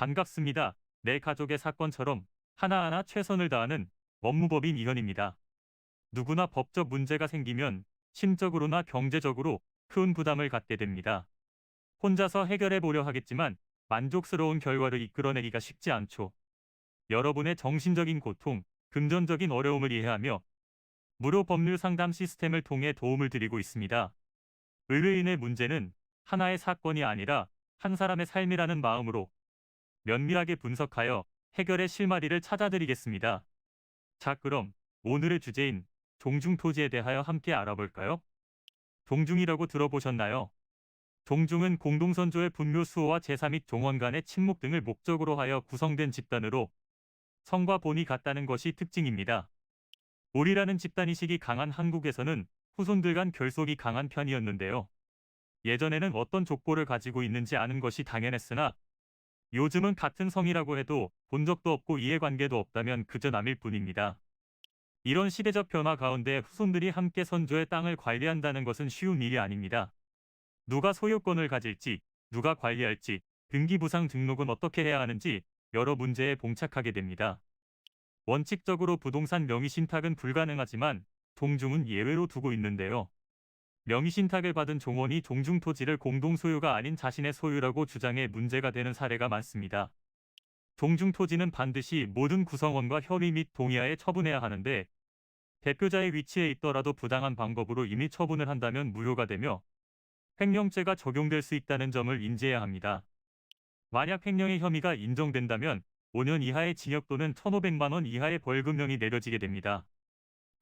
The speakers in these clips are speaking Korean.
반갑습니다. 내 가족의 사건처럼 하나하나 최선을 다하는 법무법인 이현입니다. 누구나 법적 문제가 생기면 심적으로나 경제적으로 큰 부담을 갖게 됩니다. 혼자서 해결해 보려 하겠지만 만족스러운 결과를 이끌어내기가 쉽지 않죠. 여러분의 정신적인 고통, 금전적인 어려움을 이해하며 무료 법률 상담 시스템을 통해 도움을 드리고 있습니다. 의뢰인의 문제는 하나의 사건이 아니라 한 사람의 삶이라는 마음으로 면밀하게 분석하여 해결의 실마리를 찾아드리겠습니다. 자, 그럼 오늘의 주제인 종중토지에 대하여 함께 알아볼까요? 종중이라고 들어보셨나요? 종중은 공동선조의 분묘 수호와 제사 및 종원 간의 친목 등을 목적으로 하여 구성된 집단으로 성과 본이 같다는 것이 특징입니다. 올이라는 집단의식이 강한 한국에서는 후손들 간 결속이 강한 편이었는데요. 예전에는 어떤 족보를 가지고 있는지 아는 것이 당연했으나 요즘은 같은 성이라고 해도 본 적도 없고 이해관계도 없다면 그저 남일 뿐입니다. 이런 시대적 변화 가운데 후손들이 함께 선조의 땅을 관리한다는 것은 쉬운 일이 아닙니다. 누가 소유권을 가질지, 누가 관리할지, 등기부상 등록은 어떻게 해야 하는지 여러 문제에 봉착하게 됩니다. 원칙적으로 부동산 명의신탁은 불가능하지만 종중은 예외로 두고 있는데요. 명의신탁을 받은 종원이 종중토지를 공동소유가 아닌 자신의 소유라고 주장해 문제가 되는 사례가 많습니다. 종중토지는 반드시 모든 구성원과 협의 및 동의하에 처분해야 하는데 대표자의 위치에 있더라도 부당한 방법으로 임의 처분을 한다면 무효가 되며 횡령죄가 적용될 수 있다는 점을 인지해야 합니다. 만약 횡령의 혐의가 인정된다면 5년 이하의 징역 또는 1,500만 원 이하의 벌금형이 내려지게 됩니다.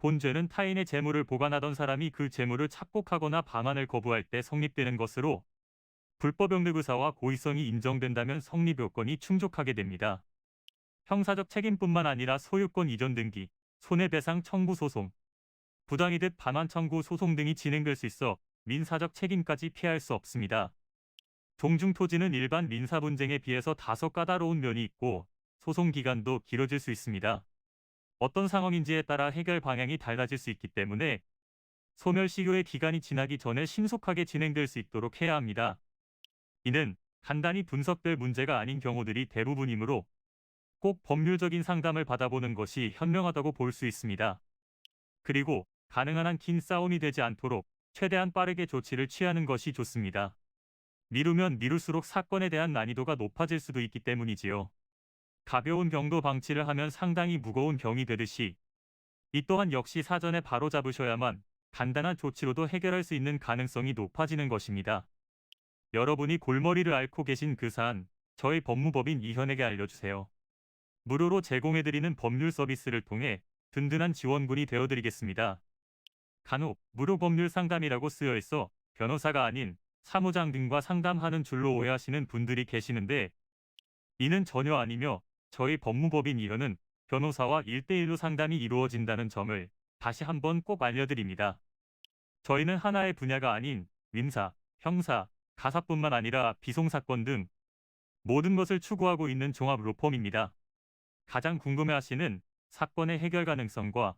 본죄는 타인의 재물을 보관하던 사람이 그 재물을 착복하거나 반환을 거부할 때 성립되는 것으로 불법영득 의사와 고의성이 인정된다면 성립 요건이 충족하게 됩니다. 형사적 책임뿐만 아니라 소유권 이전 등기, 손해배상 청구 소송, 부당이득 반환 청구 소송 등이 진행될 수 있어 민사적 책임까지 피할 수 없습니다. 종중토지는 일반 민사 분쟁에 비해서 다소 까다로운 면이 있고 소송 기간도 길어질 수 있습니다. 어떤 상황인지에 따라 해결 방향이 달라질 수 있기 때문에 소멸시효의 기간이 지나기 전에 신속하게 진행될 수 있도록 해야 합니다. 이는 간단히 분석될 문제가 아닌 경우들이 대부분이므로 꼭 법률적인 상담을 받아보는 것이 현명하다고 볼 수 있습니다. 그리고 가능한 한 긴 싸움이 되지 않도록 최대한 빠르게 조치를 취하는 것이 좋습니다. 미루면 미룰수록 사건에 대한 난이도가 높아질 수도 있기 때문이지요. 가벼운 병도 방치를 하면 상당히 무거운 병이 되듯이 이 또한 역시 사전에 바로잡으셔야만 간단한 조치로도 해결할 수 있는 가능성이 높아지는 것입니다. 여러분이 골머리를 앓고 계신 그 사안, 저희 법무법인 이현에게 알려주세요. 무료로 제공해드리는 법률 서비스를 통해 든든한 지원군이 되어드리겠습니다. 간혹 무료 법률 상담이라고 쓰여 있어 변호사가 아닌 사무장 등과 상담하는 줄로 오해하시는 분들이 계시는데 이는 전혀 아니며 저희 법무법인 이현은 변호사와 1대1로 상담이 이루어진다는 점을 다시 한번 꼭 알려드립니다. 저희는 하나의 분야가 아닌 민사, 형사, 가사뿐만 아니라 비송사건 등 모든 것을 추구하고 있는 종합 로펌입니다. 가장 궁금해하시는 사건의 해결 가능성과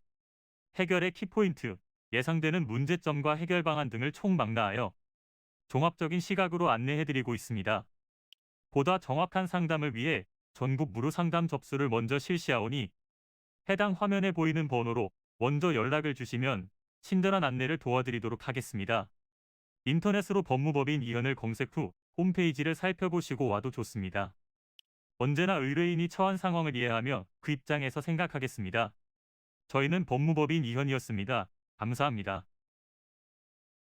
해결의 키포인트, 예상되는 문제점과 해결 방안 등을 총망라하여 종합적인 시각으로 안내해드리고 있습니다. 보다 정확한 상담을 위해 전국 무료 상담 접수를 먼저 실시하오니 해당 화면에 보이는 번호로 먼저 연락을 주시면 친절한 안내를 도와드리도록 하겠습니다. 인터넷으로 법무법인 이현을 검색 후 홈페이지를 살펴보시고 와도 좋습니다. 언제나 의뢰인이 처한 상황을 이해하며 그 입장에서 생각하겠습니다. 저희는 법무법인 이현이었습니다. 감사합니다.